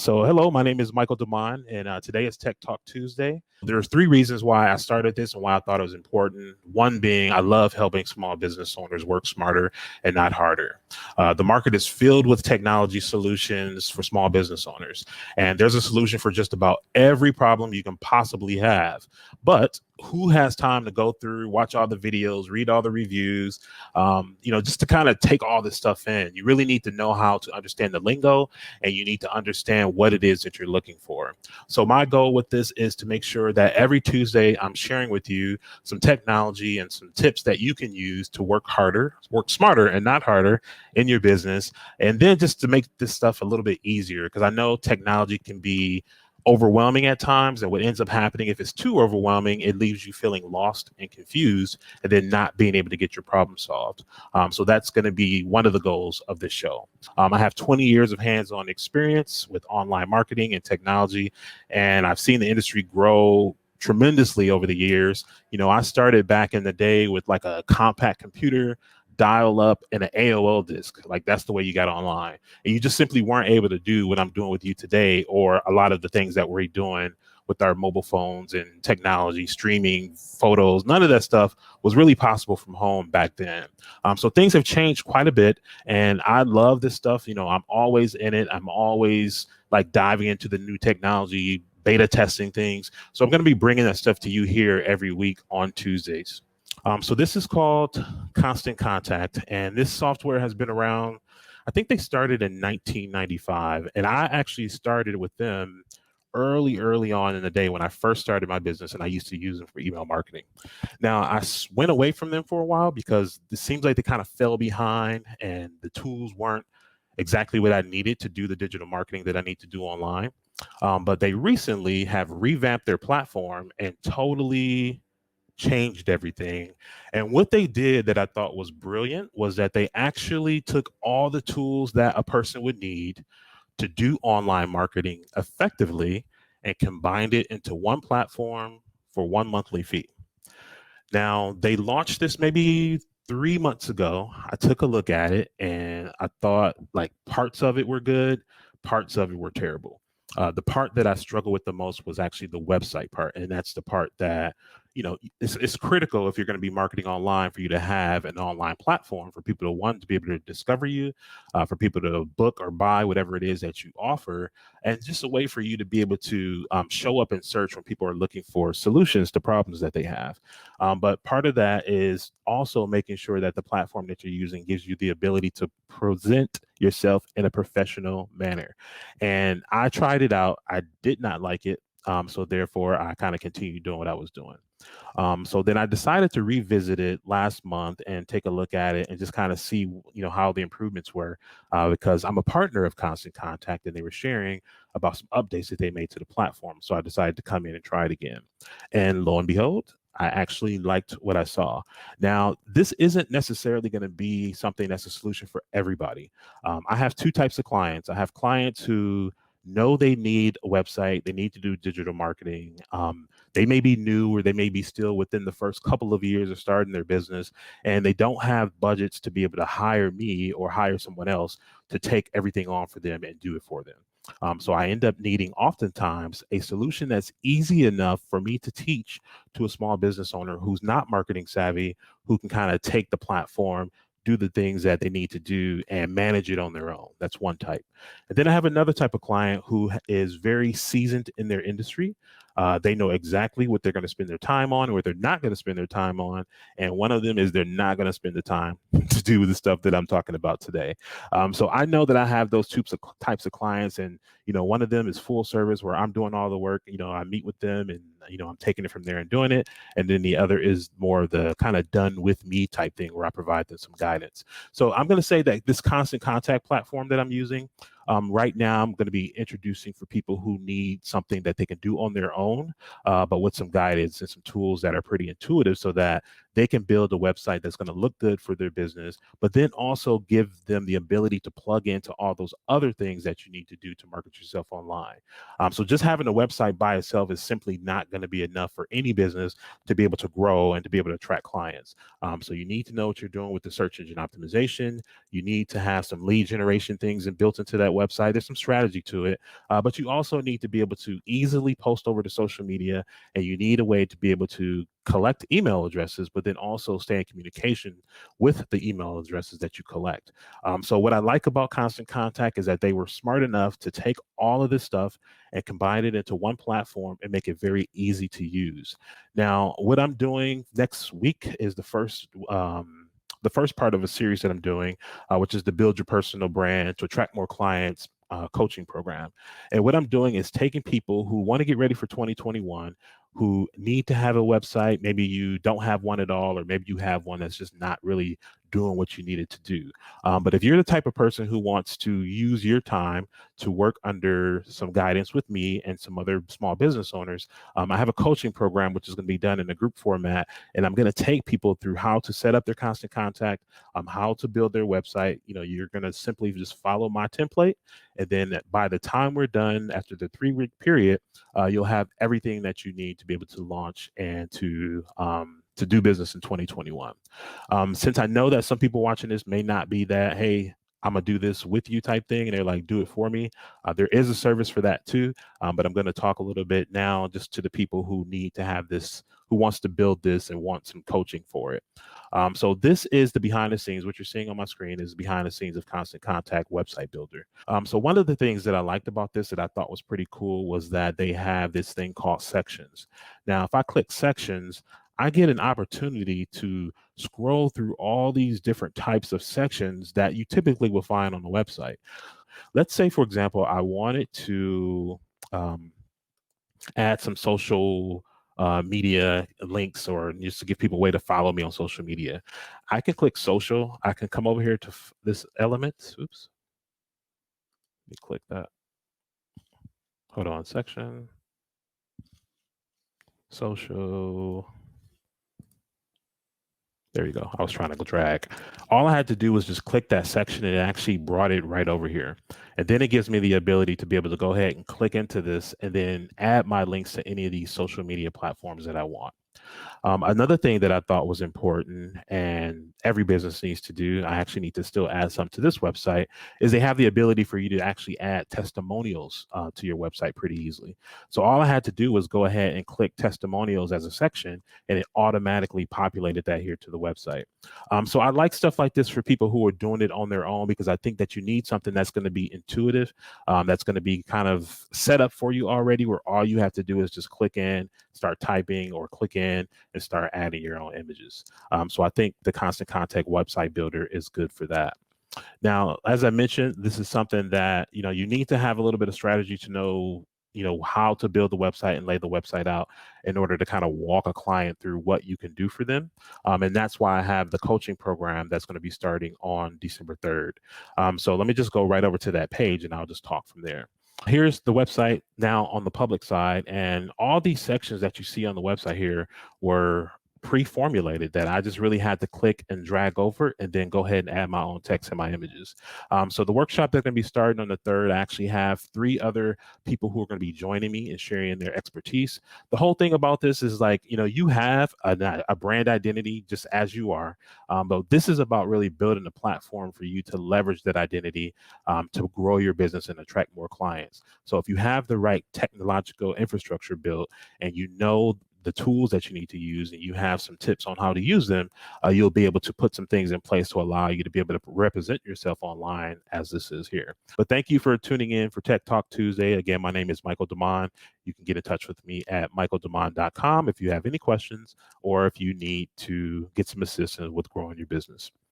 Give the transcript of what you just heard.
So, hello, my name is Michael Demond, and today is Tech Talk Tuesday. There's three reasons why I started this and why I thought it was important. One being, I love helping small business owners work smarter and not harder. The market is filled with technology solutions for small business owners, and there's a solution for just about every problem you can possibly have. But who has time to go through, watch all the videos, read all the reviews, just to kind of take all this stuff in? You really need to know how to understand the lingo, and you need to understand what it is that you're looking for. So my goal with this is to make sure that every Tuesday I'm sharing with you some technology and some tips that you can use to work harder, work smarter and not harder in your business. And then just to make this stuff a little bit easier, because I know technology can be overwhelming at times, and what ends up happening if it's too overwhelming, it leaves you feeling lost and confused and then not being able to get your problem solved. So that's going to be one of the goals of this show. I have 20 years of hands-on experience with online marketing and technology, and I've seen the industry grow tremendously over the years. I started back in the day with like a compact computer, dial up, and an AOL disk. Like that's the way you got online. And you just simply weren't able to do what I'm doing with you today, or a lot of the things that we're doing with our mobile phones and technology, streaming photos. None of that stuff was really possible from home back then. So things have changed quite a bit, and I love this stuff. I'm always in it. I'm always like diving into the new technology, beta testing things. So I'm going to be bringing that stuff to you here every week on Tuesdays. So this is called Constant Contact, and this software has been around. I think they started in 1995, and I actually started with them early on in the day when I first started my business, and I used to use them for email marketing. Now went away from them for a while because it seems like they kind of fell behind, and the tools weren't exactly what I needed to do the digital marketing that I need to do online. But they recently have revamped their platform and totally changed everything. And what they did that I thought was brilliant was that they actually took all the tools that a person would need to do online marketing effectively and combined it into one platform for one monthly fee. Now, they launched this maybe 3 months ago. I took a look at it and I thought like parts of it were good, parts of it were terrible. The part that I struggled with the most was actually the website part. And that's the part that, it's critical if you're going to be marketing online for you to have an online platform for people to want to be able to discover you, for people to book or buy whatever it is that you offer, and just a way for you to be able to show up and search when people are looking for solutions to problems that they have. But part of that is also making sure that the platform that you're using gives you the ability to present yourself in a professional manner. And I tried it out. I did not like it. So therefore, I kind of continued doing what I was doing. So then I decided to revisit it last month and take a look at it and just kind of see, how the improvements were, because I'm a partner of Constant Contact, and they were sharing about some updates that they made to the platform. So I decided to come in and try it again. And lo and behold, I actually liked what I saw. Now, this isn't necessarily going to be something that's a solution for everybody. I have two types of clients. I have clients who know they need a website, they need to do digital marketing. They may be new, or they may be still within the first couple of years of starting their business, and they don't have budgets to be able to hire me or hire someone else to take everything on for them and do it for them. So I end up needing oftentimes a solution that's easy enough for me to teach to a small business owner who's not marketing savvy, who can kind of take the platform, do the things that they need to do, and manage it on their own. That's one type. And then I have another type of client who is very seasoned in their industry. They know exactly what they're going to spend their time on or what they're not going to spend their time on. And one of them is they're not going to spend the time to do the stuff that I'm talking about today. So I know that I have those types of clients, and one of them is full service where I'm doing all the work. I meet with them, and I'm taking it from there and doing it. And then the other is more of the kind of done with me type thing where I provide them some guidance. So I'm going to say that this Constant Contact platform that I'm using right now, I'm going to be introducing for people who need something that they can do on their own, but with some guidance and some tools that are pretty intuitive, so that they can build a website that's going to look good for their business, but then also give them the ability to plug into all those other things that you need to do to market yourself online. So just having a website by itself is simply not going to be enough for any business to be able to grow and to be able to attract clients. So you need to know what you're doing with the search engine optimization. You need to have some lead generation things and built into that website. There's some strategy to it, but you also need to be able to easily post over to social media, and you need a way to be able to collect email addresses, but then also stay in communication with the email addresses that you collect. So what I like about Constant Contact is that they were smart enough to take all of this stuff and combine it into one platform and make it very easy to use. Now, what I'm doing next week is the first part of a series that I'm doing, which is the Build Your Personal Brand to Attract More Clients coaching program. And what I'm doing is taking people who want to get ready for 2021, who need to have a website. Maybe you don't have one at all, or maybe you have one that's just not really doing what you needed to do. But if you're the type of person who wants to use your time to work under some guidance with me and some other small business owners, I have a coaching program which is going to be done in a group format, and I'm going to take people through how to set up their Constant Contact, how to build their website. You're going to simply just follow my template, and then by the time we're done, after the 3-week period, you'll have everything that you need to be able to launch and to do business in 2021. Since I know that some people watching this may not be that, hey, I'm gonna do this with you type thing, and they're like, do it for me. There is a service for that too, but I'm going to talk a little bit now just to the people who need to have this, who wants to build this and want some coaching for it. So this is the behind the scenes. What you're seeing on my screen is behind the scenes of Constant Contact Website Builder. So one of the things that I liked about this that I thought was pretty cool was that they have this thing called sections. Now, if I click sections, I get an opportunity to scroll through all these different types of sections that you typically will find on the website. Let's say, for example, I wanted to add some social media links, or just to give people a way to follow me on social media. I can click social. I can come over here to this element. Oops. Let me click that. Hold on, section. Social. There you go. I was trying to drag. All I had to do was just click that section, and it actually brought it right over here. And then it gives me the ability to be able to go ahead and click into this and then add my links to any of these social media platforms that I want. Another thing that I thought was important, and every business needs to do, I actually need to still add some to this website, is they have the ability for you to actually add testimonials to your website pretty easily. So all I had to do was go ahead and click testimonials as a section, and it automatically populated that here to the website. So I like stuff like this for people who are doing it on their own, because I think that you need something that's going to be intuitive, that's going to be kind of set up for you already, where all you have to do is just click in, start typing, or click in and start adding your own images. So I think the Constant Contact Website Builder is good for that. Now, as I mentioned, this is something that, you need to have a little bit of strategy to know, how to build the website and lay the website out in order to kind of walk a client through what you can do for them. And that's why I have the coaching program that's going to be starting on December 3rd. So let me just go right over to that page, and I'll just talk from there. Here's the website now on the public side, and all these sections that you see on the website here were pre-formulated that I just really had to click and drag over and then go ahead and add my own text and my images. So the workshop that's going to be starting on the 3rd, I actually have 3 other people who are going to be joining me and sharing their expertise. The whole thing about this is like, you have a brand identity just as you are, but this is about really building a platform for you to leverage that identity to grow your business and attract more clients. So if you have the right technological infrastructure built, and you know the tools that you need to use, and you have some tips on how to use them, you'll be able to put some things in place to allow you to be able to represent yourself online as this is here. But thank you for tuning in for Tech Talk Tuesday. Again, my name is Michael Demond. You can get in touch with me at michaeldemond.com if you have any questions, or if you need to get some assistance with growing your business.